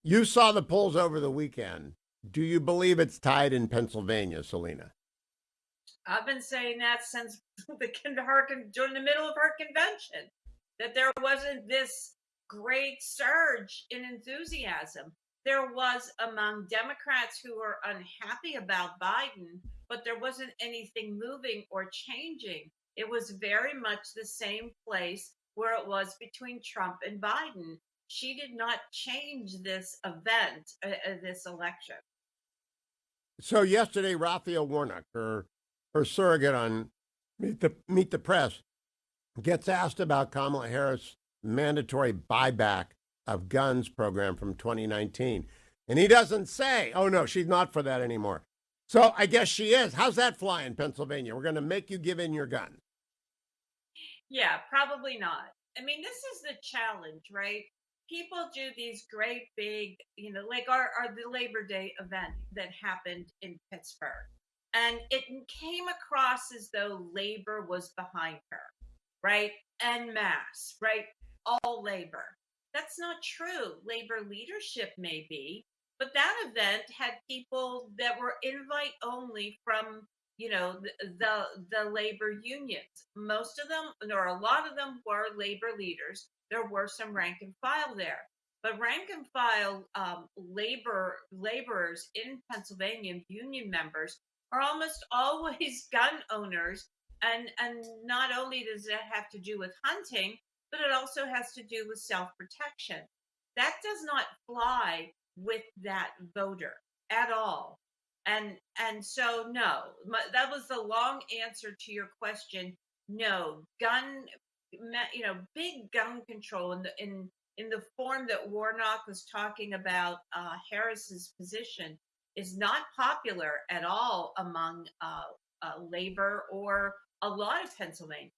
You saw the polls over the weekend. Do you believe it's tied in Pennsylvania, Salena? I've been saying that since during the middle of her convention, that there wasn't this great surge in enthusiasm. There was among Democrats who were unhappy about Biden, but there wasn't anything moving or changing. It was very much the same place where it was between Trump and Biden. She did not change this event, this election. So yesterday, Raphael Warnock, her surrogate on Meet the Press, gets asked about Kamala Harris' mandatory buyback of guns program from 2019. And he doesn't say, oh, no, she's not for that anymore. So I guess she is. How's that fly in Pennsylvania? We're going to make you give in your gun. Yeah, probably not. I mean, this is the challenge, right? People do these great big, like our the Labor Day event that happened in Pittsburgh. And it came across as though labor was behind her, right? En masse, right? All labor. That's not true. Labor leadership may be, but that event had people that were invite only from the labor unions. Most of them, or a lot of them, were labor leaders. There were some rank and file there, but rank and file laborers in Pennsylvania, union members, are almost always gun owners. And not only does that have to do with hunting, but it also has to do with self protection. That does not fly with that voter at all. And so no, that was the long answer to your question. No, big gun control in the form that Warnock was talking about Harris's position is not popular at all among labor or a lot of Pennsylvania.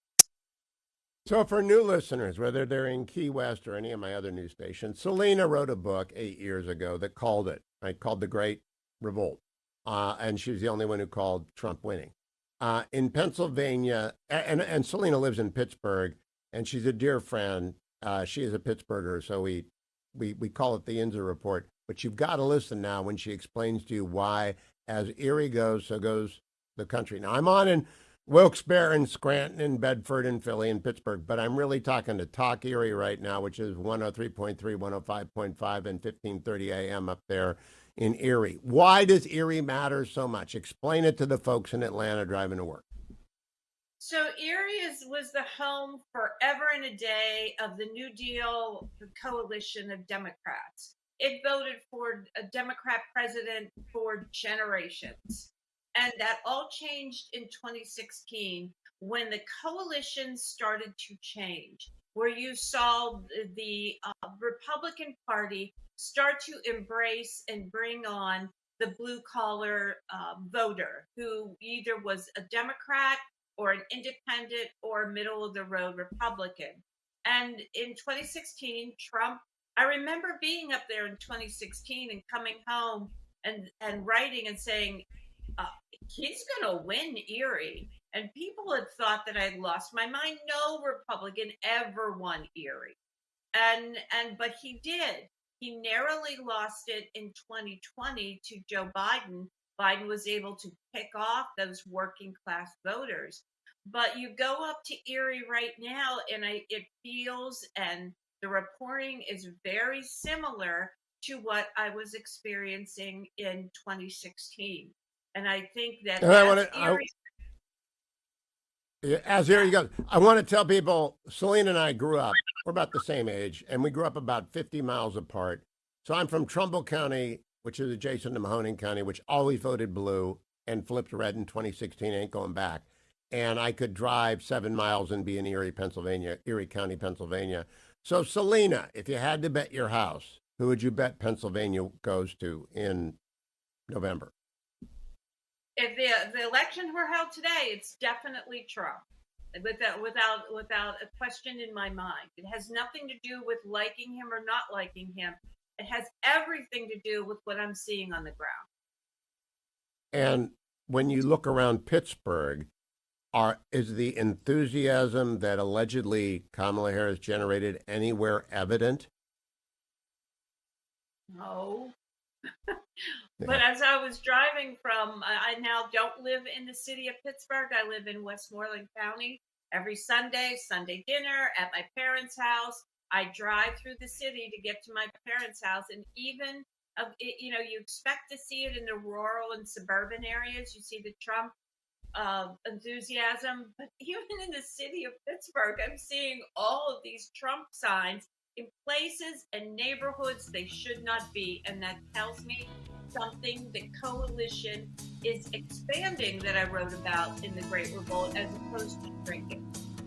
So, for new listeners, whether they're in Key West or any of my other news stations, Salena wrote a book 8 years ago that called it, right, called The Great Revolt. And she was the only one who called Trump winning. In Pennsylvania, and Salena lives in Pittsburgh, and she's a dear friend. She is a Pittsburgher, so we call it the Inza Report. But you've got to listen now when she explains to you why, as Erie goes, so goes the country. Now, I'm on in Wilkes-Barre and Scranton and Bedford and Philly and Pittsburgh, but I'm really talking to Talk Erie right now, which is 103.3, 105.5, and 1530 AM up there in Erie. Why does Erie matter so much? Explain it to the folks in Atlanta driving to work. So Erie was the home forever and a day of the New Deal coalition of Democrats. It voted for a Democrat president for generations. And that all changed in 2016 when the coalition started to change, where you saw the Republican Party start to embrace and bring on the blue collar voter who either was a Democrat or an independent or middle of the road Republican. And in 2016, Trump, I remember being up there in 2016 and coming home and writing and saying, uh, he's going to win Erie. And people had thought that I'd lost my mind. No Republican ever won Erie. But he did. He narrowly lost it in 2020 to Joe Biden. Biden was able to pick off those working class voters. But you go up to Erie right now, and it feels, and the reporting is very similar to what I was experiencing in 2016. And I think that And I want as to, Erie, as yeah, Erie goes, I want to tell people, Selena and I grew up, we're about the same age, and we grew up about 50 miles apart. So I'm from Trumbull County, which is adjacent to Mahoning County, which always voted blue and flipped red in 2016, ain't going back. And I could drive 7 miles and be in Erie, Pennsylvania, Erie County, Pennsylvania. So, Selena, if you had to bet your house, who would you bet Pennsylvania goes to in November? if the elections were held today, it's definitely Trump, without a question in my mind. It has nothing to do with liking him or not liking him. It has everything to do with what I'm seeing on the ground. And when you look around Pittsburgh, is the enthusiasm that allegedly Kamala Harris generated anywhere evident? No. Yeah. But as I was driving from, I now don't live in the city of Pittsburgh. I live in Westmoreland County. Every Sunday, Sunday dinner at my parents' house. I drive through the city to get to my parents' house, and even you expect to see it in the rural and suburban areas. You see the Trump enthusiasm, but even in the city of Pittsburgh, I'm seeing all of these Trump signs in places and neighborhoods they should not be, and that tells me something. The coalition is expanding that I wrote about in the Great Revolt as opposed to shrinking.